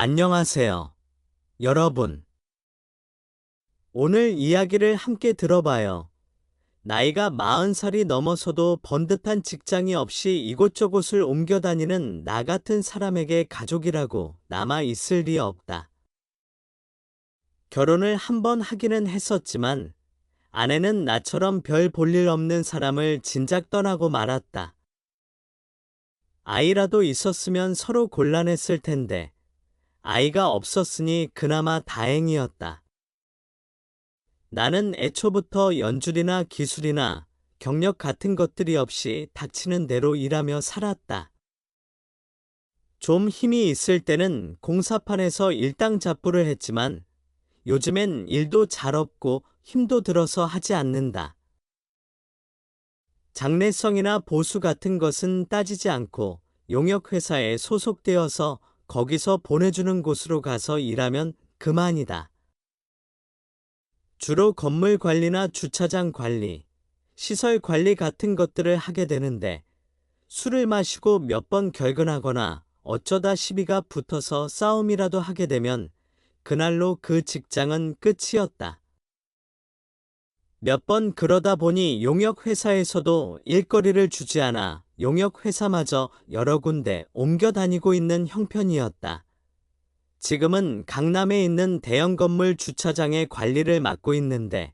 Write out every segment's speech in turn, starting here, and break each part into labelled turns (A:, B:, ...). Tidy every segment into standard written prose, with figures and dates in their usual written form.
A: 안녕하세요, 여러분. 오늘 이야기를 함께 들어봐요. 나이가 40살이 넘어서도 번듯한 직장이 없이 이곳저곳을 옮겨 다니는 나 같은 사람에게 가족이라고 남아 있을 리 없다. 결혼을 한 번 하기는 했었지만 아내는 나처럼 별 볼일 없는 사람을 진작 떠나고 말았다. 아이라도 있었으면 서로 곤란했을 텐데 아이가 없었으니 그나마 다행이었다. 나는 애초부터 연줄이나 기술이나 경력 같은 것들이 없이 닥치는 대로 일하며 살았다. 좀 힘이 있을 때는 공사판에서 일당잡부를 했지만 요즘엔 일도 잘 없고 힘도 들어서 하지 않는다. 장래성이나 보수 같은 것은 따지지 않고 용역회사에 소속되어서 거기서 보내주는 곳으로 가서 일하면 그만이다. 주로 건물 관리나 주차장 관리, 시설 관리 같은 것들을 하게 되는데 술을 마시고 몇 번 결근하거나 어쩌다 시비가 붙어서 싸움이라도 하게 되면 그날로 그 직장은 끝이었다. 몇 번 그러다 보니 용역회사에서도 일거리를 주지 않아 용역회사마저 여러 군데 옮겨 다니고 있는 형편이었다. 지금은 강남에 있는 대형 건물 주차장의 관리를 맡고 있는데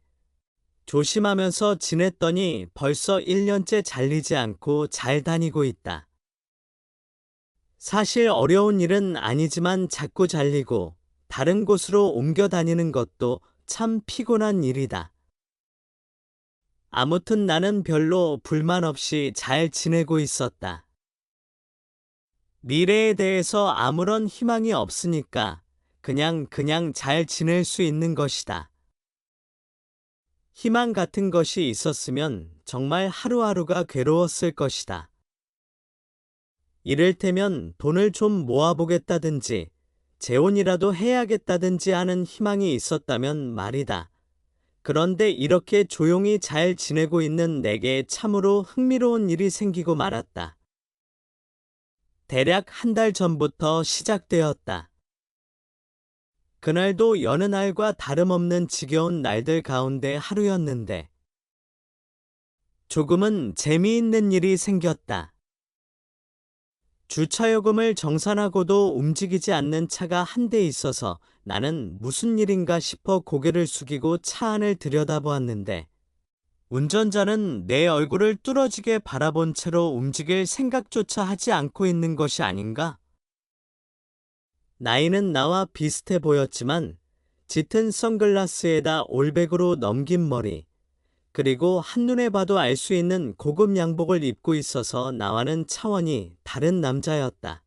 A: 조심하면서 지냈더니 벌써 1년째 잘리지 않고 잘 다니고 있다. 사실 어려운 일은 아니지만 자꾸 잘리고 다른 곳으로 옮겨 다니는 것도 참 피곤한 일이다. 아무튼 나는 별로 불만 없이 잘 지내고 있었다. 미래에 대해서 아무런 희망이 없으니까 그냥 잘 지낼 수 있는 것이다. 희망 같은 것이 있었으면 정말 하루하루가 괴로웠을 것이다. 이를테면 돈을 좀 모아보겠다든지 재혼이라도 해야겠다든지 하는 희망이 있었다면 말이다. 그런데 이렇게 조용히 잘 지내고 있는 내게 참으로 흥미로운 일이 생기고 말았다. 대략 한 달 전부터 시작되었다. 그날도 여느 날과 다름없는 지겨운 날들 가운데 하루였는데 조금은 재미있는 일이 생겼다. 주차요금을 정산하고도 움직이지 않는 차가 한 대 있어서 나는 무슨 일인가 싶어 고개를 숙이고 차 안을 들여다보았는데 운전자는 내 얼굴을 뚫어지게 바라본 채로 움직일 생각조차 하지 않고 있는 것이 아닌가? 나이는 나와 비슷해 보였지만 짙은 선글라스에다 올백으로 넘긴 머리, 그리고 한눈에 봐도 알 수 있는 고급 양복을 입고 있어서 나와는 차원이 다른 남자였다.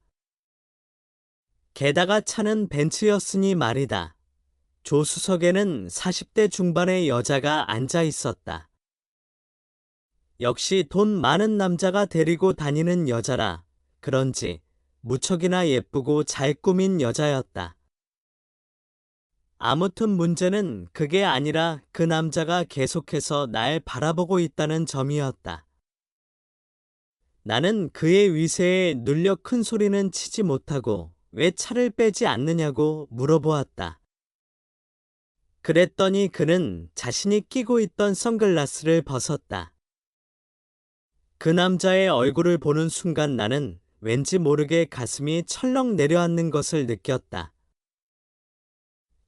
A: 게다가 차는 벤츠였으니 말이다. 조수석에는 40대 중반의 여자가 앉아 있었다. 역시 돈 많은 남자가 데리고 다니는 여자라 그런지 무척이나 예쁘고 잘 꾸민 여자였다. 아무튼 문제는 그게 아니라 그 남자가 계속해서 날 바라보고 있다는 점이었다. 나는 그의 위세에 눌려 큰 소리는 치지 못하고 왜 차를 빼지 않느냐고 물어보았다. 그랬더니 그는 자신이 끼고 있던 선글라스를 벗었다. 그 남자의 얼굴을 보는 순간 나는 왠지 모르게 가슴이 철렁 내려앉는 것을 느꼈다.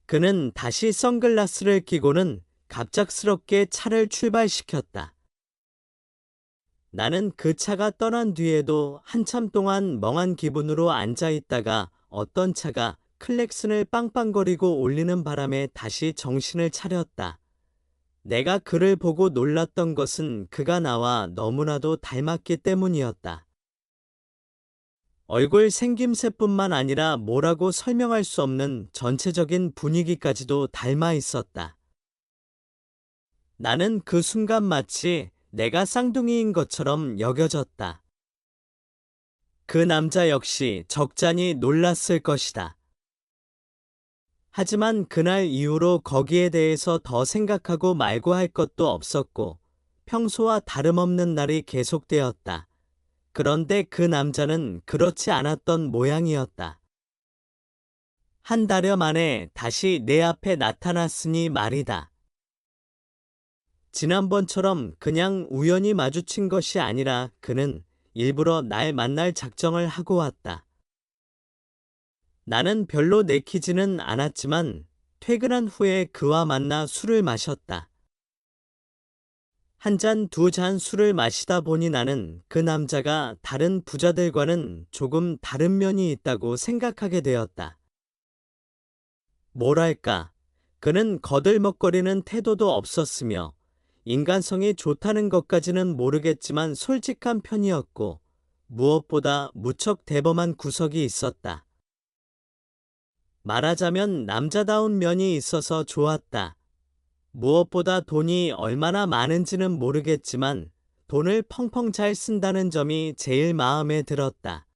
A: 그는 다시 선글라스를 끼고는 갑작스럽게 차를 출발시켰다. 나는 그 차가 떠난 뒤에도 한참 동안 멍한 기분으로 앉아 있다가 어떤 차가 클렉슨을 빵빵거리고 울리는 바람에 다시 정신을 차렸다. 내가 그를 보고 놀랐던 것은 그가 나와 너무나도 닮았기 때문이었다. 얼굴 생김새뿐만 아니라 뭐라고 설명할 수 없는 전체적인 분위기까지도 닮아 있었다. 나는 그 순간 마치 내가 쌍둥이인 것처럼 여겨졌다. 그 남자 역시 적잖이 놀랐을 것이다. 하지만 그날 이후로 거기에 대해서 더 생각하고 말고 할 것도 없었고 평소와 다름없는 날이 계속되었다. 그런데 그 남자는 그렇지 않았던 모양이었다. 한 달여 만에 다시 내 앞에 나타났으니 말이다. 지난번처럼 그냥 우연히 마주친 것이 아니라 그는 일부러 날 만날 작정을 하고 왔다. 나는 별로 내키지는 않았지만 퇴근한 후에 그와 만나 술을 마셨다. 한 잔, 두 잔 술을 마시다 보니 나는 그 남자가 다른 부자들과는 조금 다른 면이 있다고 생각하게 되었다. 뭐랄까, 그는 거들먹거리는 태도도 없었으며 인간성이 좋다는 것까지는 모르겠지만 솔직한 편이었고 무엇보다 무척 대범한 구석이 있었다. 말하자면 남자다운 면이 있어서 좋았다. 무엇보다 돈이 얼마나 많은지는 모르겠지만 돈을 펑펑 잘 쓴다는 점이 제일 마음에 들었다.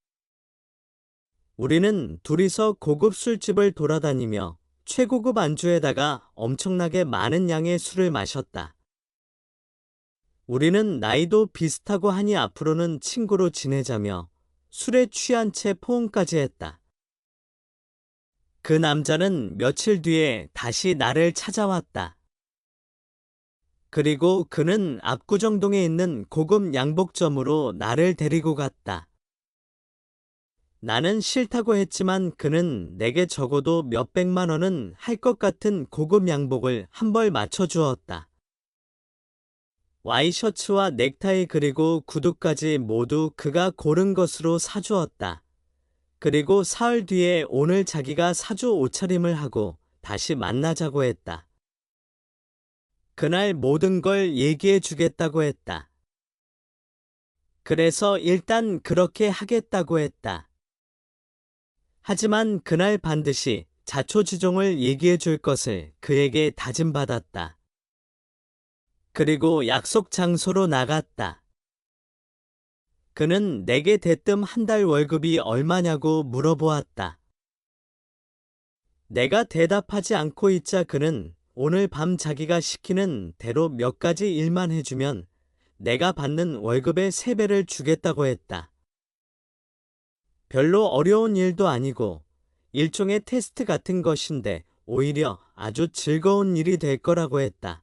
A: 우리는 둘이서 고급 술집을 돌아다니며 최고급 안주에다가 엄청나게 많은 양의 술을 마셨다. 우리는 나이도 비슷하고 하니 앞으로는 친구로 지내자며 술에 취한 채 포옹까지 했다. 그 남자는 며칠 뒤에 다시 나를 찾아왔다. 그리고 그는 압구정동에 있는 고급 양복점으로 나를 데리고 갔다. 나는 싫다고 했지만 그는 내게 적어도 몇백만 원은 할 것 같은 고급 양복을 한 벌 맞춰주었다. 와이셔츠와 넥타이 그리고 구두까지 모두 그가 고른 것으로 사주었다. 그리고 사흘 뒤에 오늘 자기가 사주 옷차림을 하고 다시 만나자고 했다. 그날 모든 걸 얘기해 주겠다고 했다. 그래서 일단 그렇게 하겠다고 했다. 하지만 그날 반드시 자초지종을 얘기해 줄 것을 그에게 다짐받았다. 그리고 약속 장소로 나갔다. 그는 내게 대뜸 한 달 월급이 얼마냐고 물어보았다. 내가 대답하지 않고 있자 그는 오늘 밤 자기가 시키는 대로 몇 가지 일만 해주면 내가 받는 월급의 3배를 주겠다고 했다. 별로 어려운 일도 아니고 일종의 테스트 같은 것인데 오히려 아주 즐거운 일이 될 거라고 했다.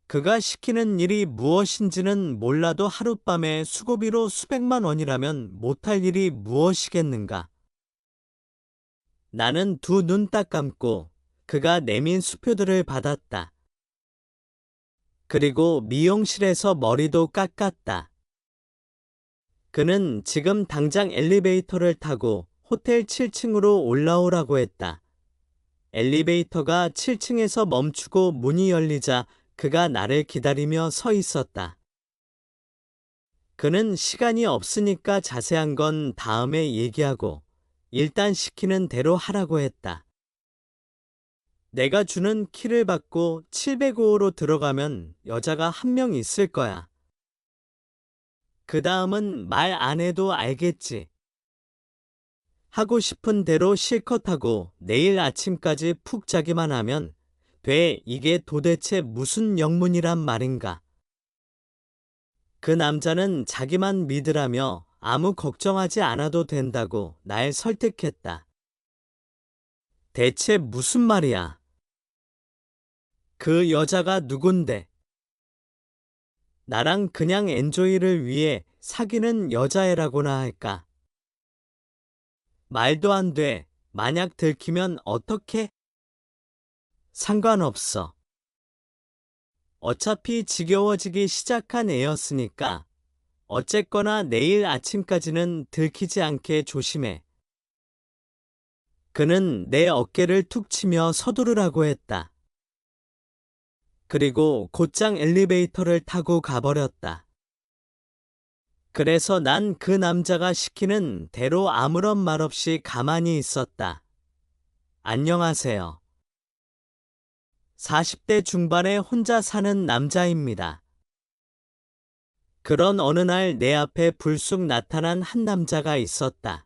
A: 그가 시키는 일이 무엇인지는 몰라도 하룻밤에 수고비로 수백만 원이라면 못할 일이 무엇이겠는가. 나는 두 눈 딱 감고 그가 내민 수표들을 받았다. 그리고 미용실에서 머리도 깎았다. 그는 지금 당장 엘리베이터를 타고 호텔 7층으로 올라오라고 했다. 엘리베이터가 7층에서 멈추고 문이 열리자 그가 나를 기다리며 서 있었다. 그는 시간이 없으니까 자세한 건 다음에 얘기하고 일단 시키는 대로 하라고 했다. 내가 주는 키를 받고 705호로 들어가면 여자가 한 명 있을 거야. 그 다음은 말 안 해도 알겠지. 하고 싶은 대로 실컷 하고 내일 아침까지 푹 자기만 하면 돼. 이게 도대체 무슨 영문이란 말인가. 그 남자는 자기만 믿으라며 아무 걱정하지 않아도 된다고 날 설득했다. 대체 무슨 말이야? 그 여자가 누군데? 나랑 그냥 엔조이를 위해 사귀는 여자애라고나 할까? 말도 안 돼. 만약 들키면 어떡해? 상관없어. 어차피 지겨워지기 시작한 애였으니까 어쨌거나 내일 아침까지는 들키지 않게 조심해. 그는 내 어깨를 툭 치며 서두르라고 했다. 그리고 곧장 엘리베이터를 타고 가버렸다. 그래서 난 그 남자가 시키는 대로 아무런 말 없이 가만히 있었다. 안녕하세요. 40대 중반에 혼자 사는 남자입니다. 그런 어느 날 내 앞에 불쑥 나타난 한 남자가 있었다.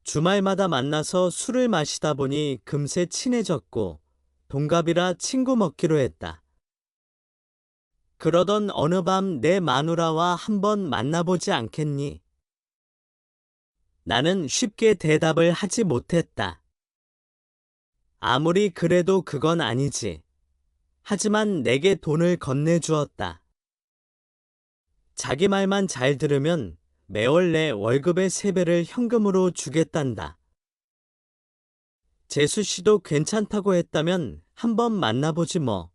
A: 주말마다 만나서 술을 마시다 보니 금세 친해졌고 동갑이라 친구 먹기로 했다. 그러던 어느 밤 내 마누라와 한번 만나보지 않겠니? 나는 쉽게 대답을 하지 못했다. 아무리 그래도 그건 아니지. 하지만 내게 돈을 건네주었다. 자기 말만 잘 들으면 매월 내 월급의 3배를 현금으로 주겠단다. 재수 씨도 괜찮다고 했다면 한번 만나보지 뭐.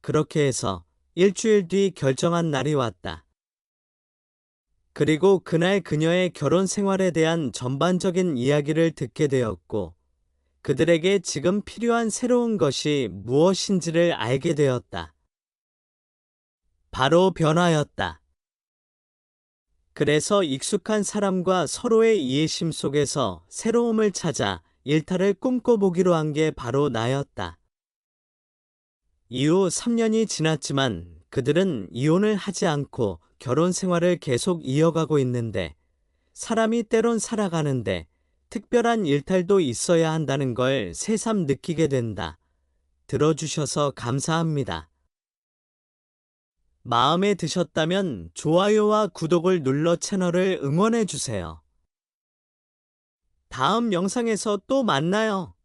A: 그렇게 해서 일주일 뒤 결정한 날이 왔다. 그리고 그날 그녀의 결혼 생활에 대한 전반적인 이야기를 듣게 되었고, 그들에게 지금 필요한 새로운 것이 무엇인지를 알게 되었다. 바로 변화였다. 그래서 익숙한 사람과 서로의 이해심 속에서 새로움을 찾아 일탈을 꿈꿔보기로 한 게 바로 나였다. 이후 3년이 지났지만 그들은 이혼을 하지 않고 결혼 생활을 계속 이어가고 있는데, 사람이 때론 살아가는데 특별한 일탈도 있어야 한다는 걸 새삼 느끼게 된다. 들어주셔서 감사합니다. 마음에 드셨다면 좋아요와 구독을 눌러 채널을 응원해주세요. 다음 영상에서 또 만나요.